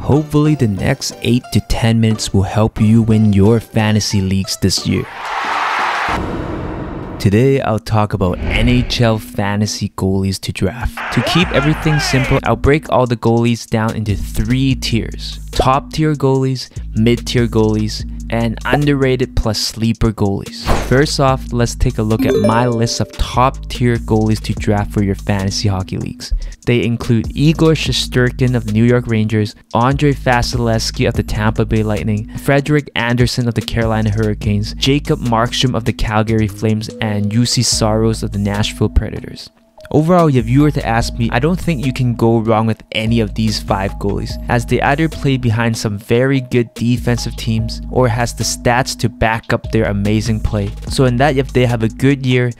Hopefully the next 8 to 10 minutes will help you win your fantasy leagues this year. Today, I'll talk about NHL Fantasy Goalies to draft. To keep everything simple, I'll break all the goalies down into 3 tiers. Top tier goalies, mid tier goalies, and underrated plus sleeper goalies. First off, let's take a look at my list of top tier goalies to draft for your fantasy hockey leagues. They include Igor Shesterkin of the New York Rangers, Andrei Vasilevskiy of the Tampa Bay Lightning, Frederik Andersen of the Carolina Hurricanes, Jacob Markstrom of the Calgary Flames, and Juuse Saros of the Nashville Predators. Overall, if you were to ask me, I don't think you can go wrong with any of these 5 goalies, as they either play behind some very good defensive teams or has the stats to back up their amazing play. So in that, if they have a good year,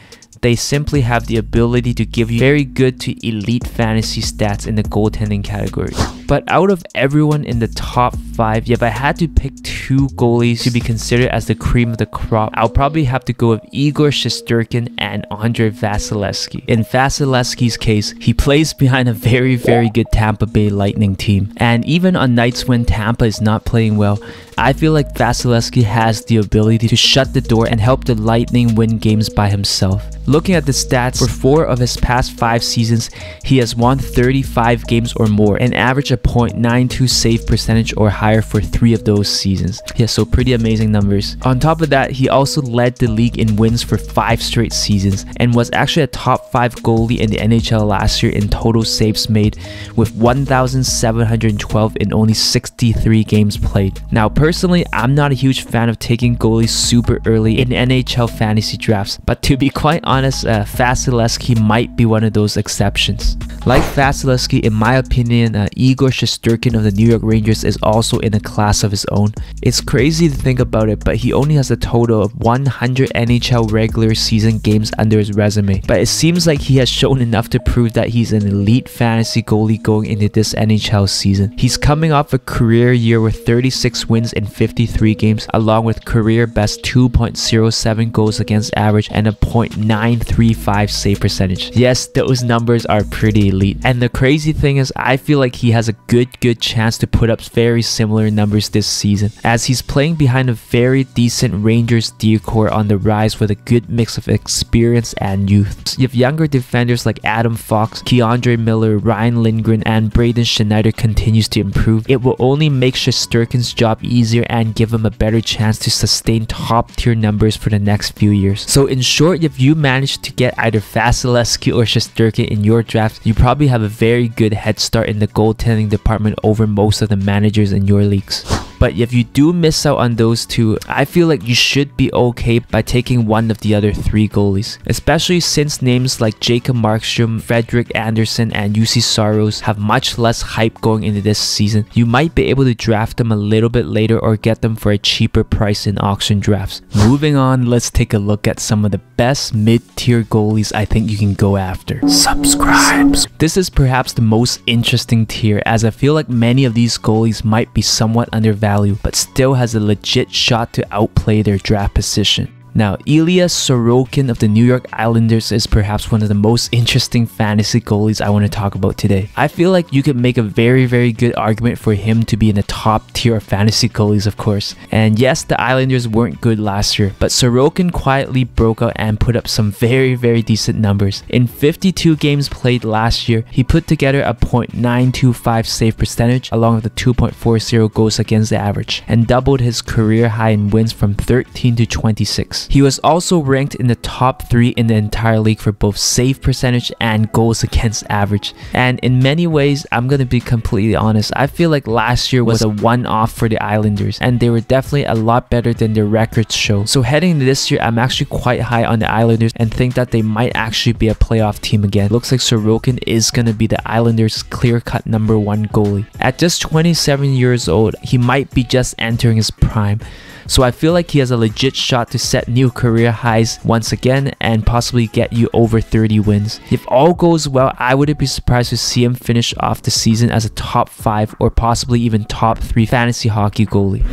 they simply have the ability to give you very good to elite fantasy stats in the goaltending category. But out of everyone in the top 5, if I had to pick 2 goalies to be considered as the cream of the crop, I'll probably have to go with Igor Shesterkin and Andrei Vasilevskiy. In Vasilevskiy's case, he plays behind a very good Tampa Bay Lightning team. And even on nights when Tampa is not playing well, I feel like Vasilevskiy has the ability to shut the door and help the Lightning win games by himself. Looking at the stats, for 4 of his past 5 seasons, he has won 35 games or more and averaged a .92 save percentage or higher for 3 of those seasons. Yeah, so pretty amazing numbers. On top of that, he also led the league in wins for 5 straight seasons and was actually a top 5 goalie in the NHL last year in total saves made with 1,712 in only 63 games played. Now, personally, I'm not a huge fan of taking goalies super early in NHL fantasy drafts, but to be quite honest, Vasilevskiy might be one of those exceptions. Like Vasilevskiy, in my opinion, Igor Shesterkin of the New York Rangers is also in a class of his own. It's crazy to think about it, but he only has a total of 100 NHL regular season games under his resume. But it seems like he has shown enough to prove that he's an elite fantasy goalie going into this NHL season. He's coming off a career year with 36 wins in 53 games, along with career best 2.07 goals against average and a .935 save percentage. Yes, those numbers are pretty elite. And the crazy thing is, I feel like he has a good chance to put up very similar numbers this season, as he's playing behind a very decent Rangers D-core on the rise with a good mix of experience and youth. You have younger defenders like Adam Fox, Keandre Miller, Ryan Lindgren, and Braden Schneider continues to improve. It will only make Shesterkin's job easier and give him a better chance to sustain top tier numbers for the next few years. So in short, if you manage to get either Vasilevskiy or Shesterkin in your draft, you probably have a very good head start in the goaltending department over most of the managers in your leagues. But if you do miss out on those 2, I feel like you should be okay by taking one of the other 3 goalies, especially since names like Jacob Markstrom, Frederik Andersen, and Juuse Saros have much less hype going into this season. You might be able to draft them a little bit later or get them for a cheaper price in auction drafts. Moving on, let's take a look at some of the best mid-tier goalies I think you can go after. Subscribe! This is perhaps the most interesting tier, as I feel like many of these goalies might be somewhat undervalued, but still has a legit shot to outplay their draft position. Now, Ilya Sorokin of the New York Islanders is perhaps one of the most interesting fantasy goalies I want to talk about today. I feel like you could make a very good argument for him to be in the top tier of fantasy goalies, of course. And yes, the Islanders weren't good last year, but Sorokin quietly broke out and put up some very decent numbers. In 52 games played last year, he put together a .925 save percentage along with a 2.40 goals against average, and doubled his career high in wins from 13 to 26. He was also ranked in the top 3 in the entire league for both save percentage and goals against average. And in many ways, I'm gonna be completely honest, I feel like last year was a one-off for the Islanders, and they were definitely a lot better than their records show. So heading into this year, I'm actually quite high on the Islanders and think that they might actually be a playoff team again. Looks like Sorokin is gonna be the Islanders' clear-cut #1 goalie. At just 27 years old, he might be just entering his prime. So I feel like he has a legit shot to set new career highs once again and possibly get you over 30 wins. If all goes well, I wouldn't be surprised to see him finish off the season as a top 5 or possibly even top 3 fantasy hockey goalie.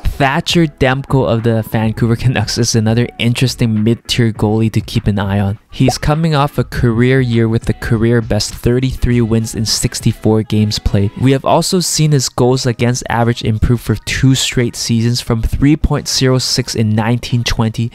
Thatcher Demko of the Vancouver Canucks is another interesting mid-tier goalie to keep an eye on. He's coming off a career year with a career best 33 wins in 64 games played. We have also seen his goals against average improve for 2 straight seasons from 3.06 in 1920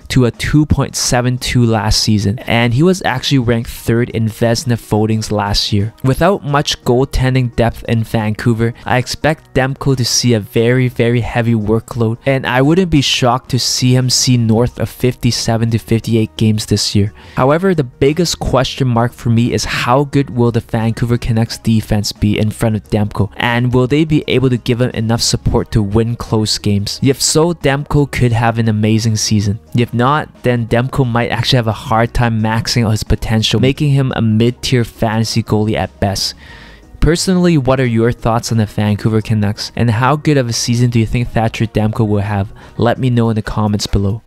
to a 2.72 last season, and he was actually ranked 3rd in Vezina votings last year. Without much goaltending depth in Vancouver, I expect Demko to see a very heavy workload, and I wouldn't be shocked to see him see north of 57 to 58 games this year. However, the biggest question mark for me is how good will the Vancouver Canucks defense be in front of Demko, and will they be able to give him enough support to win close games? If so, Demko could have an amazing season. If not, then Demko might actually have a hard time maxing out his potential, making him a mid-tier fantasy goalie at best. Personally, what are your thoughts on the Vancouver Canucks, and how good of a season do you think Thatcher Demko will have? Let me know in the comments below.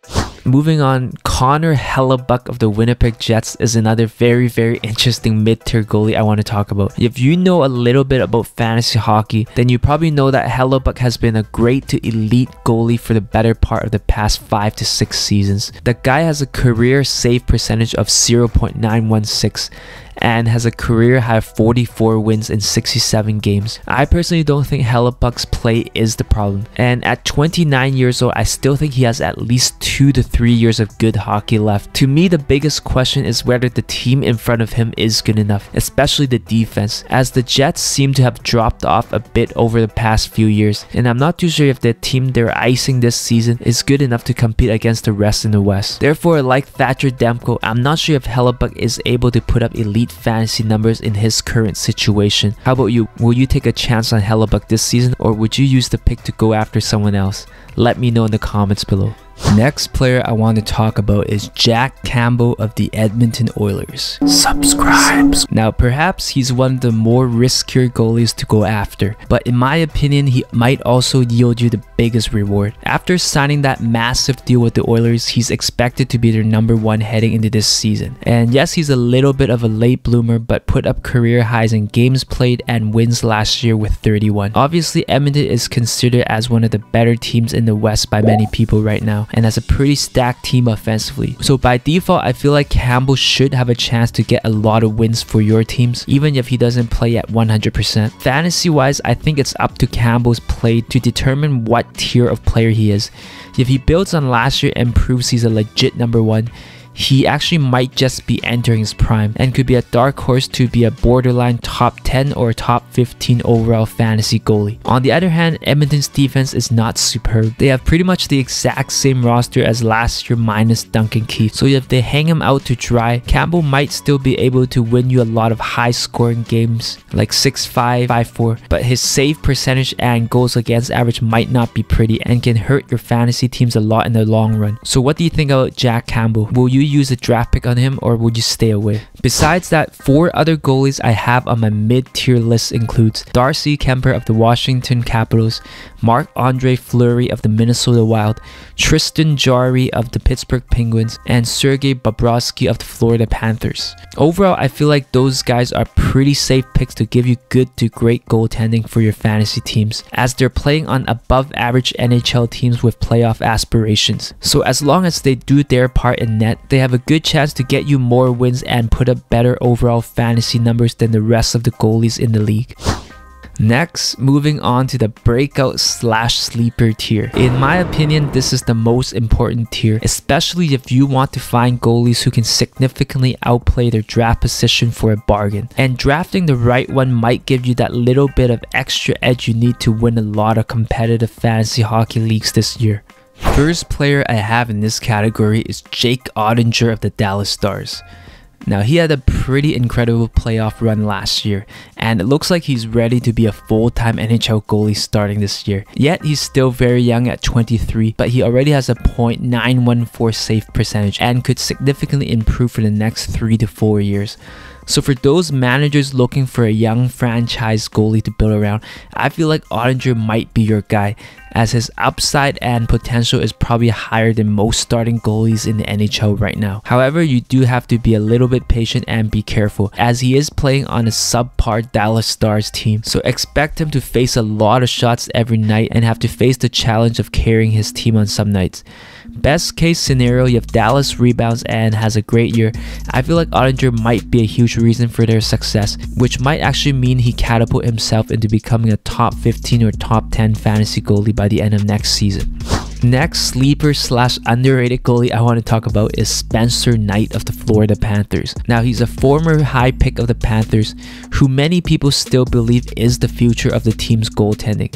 Moving on, Connor Hellebuyck of the Winnipeg Jets is another very interesting mid-tier goalie I want to talk about. If you know a little bit about fantasy hockey, then you probably know that Hellebuyck has been a great to elite goalie for the better part of the past 5 to 6 seasons. The guy has a career save percentage of 0.916 and has a career high of 44 wins in 67 games. I personally don't think Hellebuyck's play is the problem, and at 29 years old, I still think he has at least 2 to 3 years of good hockey left. To me, the biggest question is whether the team in front of him is good enough, especially the defense, as the Jets seem to have dropped off a bit over the past few years, and I'm not too sure if the team they're icing this season is good enough to compete against the rest in the West. Therefore, like Thatcher Demko, I'm not sure if Hellebuyck is able to put up elite fantasy numbers in his current situation. How about you? Will you take a chance on Hellebuyck this season, or would you use the pick to go after someone else? Let me know in the comments below. Next player I want to talk about is Jack Campbell of the Edmonton Oilers. Subscribe! Now, perhaps he's one of the more riskier goalies to go after, but in my opinion, he might also yield you the biggest reward. After signing that massive deal with the Oilers, he's expected to be their #1 heading into this season. And yes, he's a little bit of a late bloomer, but put up career highs in games played and wins last year with 31. Obviously, Edmonton is considered as one of the better teams in the West by many people right now, and has a pretty stacked team offensively. So by default, I feel like Campbell should have a chance to get a lot of wins for your teams, even if he doesn't play at 100%. Fantasy wise, I think it's up to Campbell's play to determine what tier of player he is. If he builds on last year and proves he's a legit #1, he actually might just be entering his prime and could be a dark horse to be a borderline top 10 or top 15 overall fantasy goalie. On the other hand, Edmonton's defense is not superb. They have pretty much the exact same roster as last year minus Duncan Keith, so if they hang him out to dry, Campbell might still be able to win you a lot of high scoring games like 6-5, 5-4, but his save percentage and goals against average might not be pretty and can hurt your fantasy teams a lot in the long run. So what do you think about Jack Campbell? Will you use a draft pick on him, or would you stay away? Besides that, 4 other goalies I have on my mid-tier list includes Darcy Kuemper of the Washington Capitals, Marc-Andre Fleury of the Minnesota Wild, Tristan Jarry of the Pittsburgh Penguins, and Sergei Bobrovsky of the Florida Panthers. Overall, I feel like those guys are pretty safe picks to give you good to great goaltending for your fantasy teams, as they're playing on above average NHL teams with playoff aspirations. So as long as they do their part in net, they have a good chance to get you more wins and put up better overall fantasy numbers than the rest of the goalies in the league. Next, moving on to the breakout / sleeper tier. In my opinion, this is the most important tier, especially if you want to find goalies who can significantly outplay their draft position for a bargain. And drafting the right one might give you that little bit of extra edge you need to win a lot of competitive fantasy hockey leagues this year. First player I have in this category is Jake Oettinger of the Dallas Stars. Now, he had a pretty incredible playoff run last year, and it looks like he's ready to be a full-time NHL goalie starting this year. Yet, he's still very young at 23, but he already has a .914 save percentage and could significantly improve for the next 3 to 4 years. So for those managers looking for a young franchise goalie to build around, I feel like Oettinger might be your guy, as his upside and potential is probably higher than most starting goalies in the NHL right now. However, you do have to be a little bit patient and be careful, as he is playing on a subpar Dallas Stars team, so expect him to face a lot of shots every night and have to face the challenge of carrying his team on some nights. Best case scenario, you have Dallas rebounds and has a great year. I feel like Ottinger might be a huge reason for their success, which might actually mean he catapult himself into becoming a top 15 or top 10 fantasy goalie by the end of next season. Next sleeper slash underrated goalie I want to talk about is Spencer Knight of the Florida Panthers. Now, he's a former high pick of the Panthers who many people still believe is the future of the team's goaltending.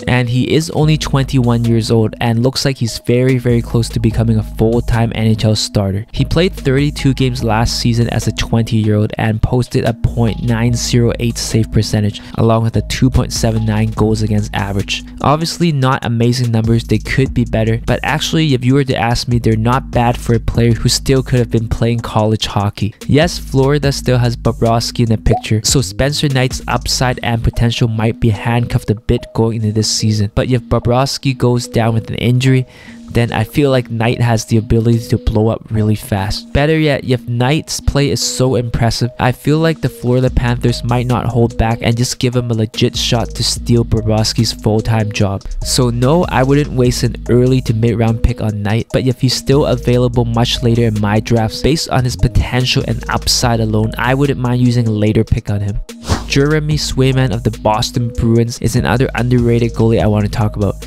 And he is only 21 years old and looks like he's very close to becoming a full-time NHL starter. He played 32 games last season as a 20-year-old and posted a .908 save percentage along with a 2.79 goals against average. Obviously not amazing numbers, they could be better, but actually if you were to ask me, they're not bad for a player who still could have been playing college hockey. Yes, Florida still has Bobrovsky in the picture, so Spencer Knight's upside and potential might be handcuffed a bit going into this season, but if Bobrovsky goes down with an injury, then I feel like Knight has the ability to blow up really fast. Better yet, if Knight's play is so impressive, I feel like the Florida Panthers might not hold back and just give him a legit shot to steal Bobrovsky's full-time job. So no, I wouldn't waste an early to mid-round pick on Knight, but if he's still available much later in my drafts, based on his potential and upside alone, I wouldn't mind using a later pick on him. Jeremy Swayman of the Boston Bruins is another underrated goalie I want to talk about.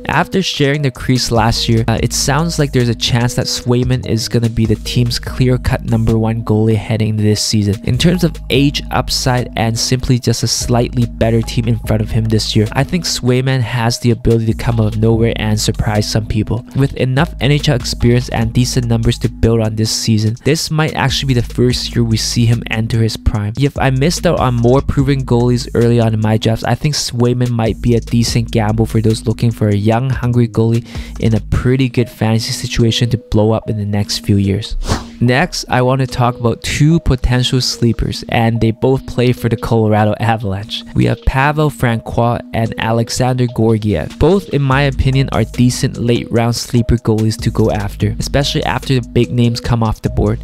After sharing the crease last year, it sounds like there's a chance that Swayman is going to be the team's clear-cut #1 goalie heading into this season. In terms of age, upside, and simply just a slightly better team in front of him this year, I think Swayman has the ability to come out of nowhere and surprise some people. With enough NHL experience and decent numbers to build on this season, this might actually be the first year we see him enter his prime. If I missed out on more proven goalies early on in my drafts, I think Swayman might be a decent gamble for those looking for a young, hungry goalie in a pretty good fantasy situation to blow up in the next few years. Next, I want to talk about two potential sleepers, and they both play for the Colorado Avalanche. We have Pavel Francois and Alexander Georgiev. Both, in my opinion, are decent late-round sleeper goalies to go after, especially after the big names come off the board.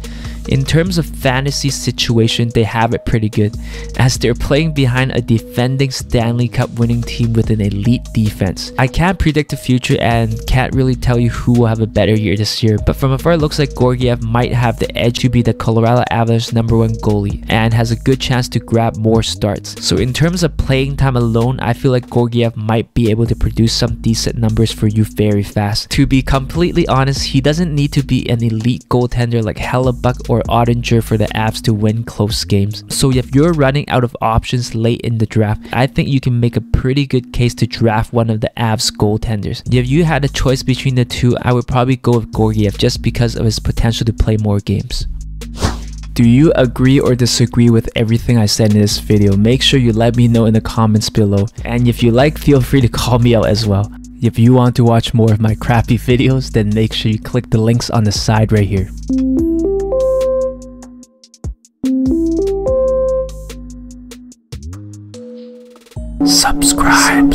In terms of fantasy situation, they have it pretty good, as they're playing behind a defending Stanley Cup winning team with an elite defense. I can't predict the future and can't really tell you who will have a better year this year, but from afar it looks like Georgiev might have the edge to be the Colorado Avalanche #1 goalie and has a good chance to grab more starts. So in terms of playing time alone, I feel like Georgiev might be able to produce some decent numbers for you very fast. To be completely honest, he doesn't need to be an elite goaltender like Hellebuck or Ottinger for the Avs to win close games. So if you're running out of options late in the draft, I think you can make a pretty good case to draft one of the Avs goaltenders. If you had a choice between the two, I would probably go with Georgiev just because of his potential to play more games. Do you agree or disagree with everything I said in this video? Make sure you let me know in the comments below. And if you like, feel free to call me out as well. If you want to watch more of my crappy videos, then make sure you click the links on the side right here. Subscribe.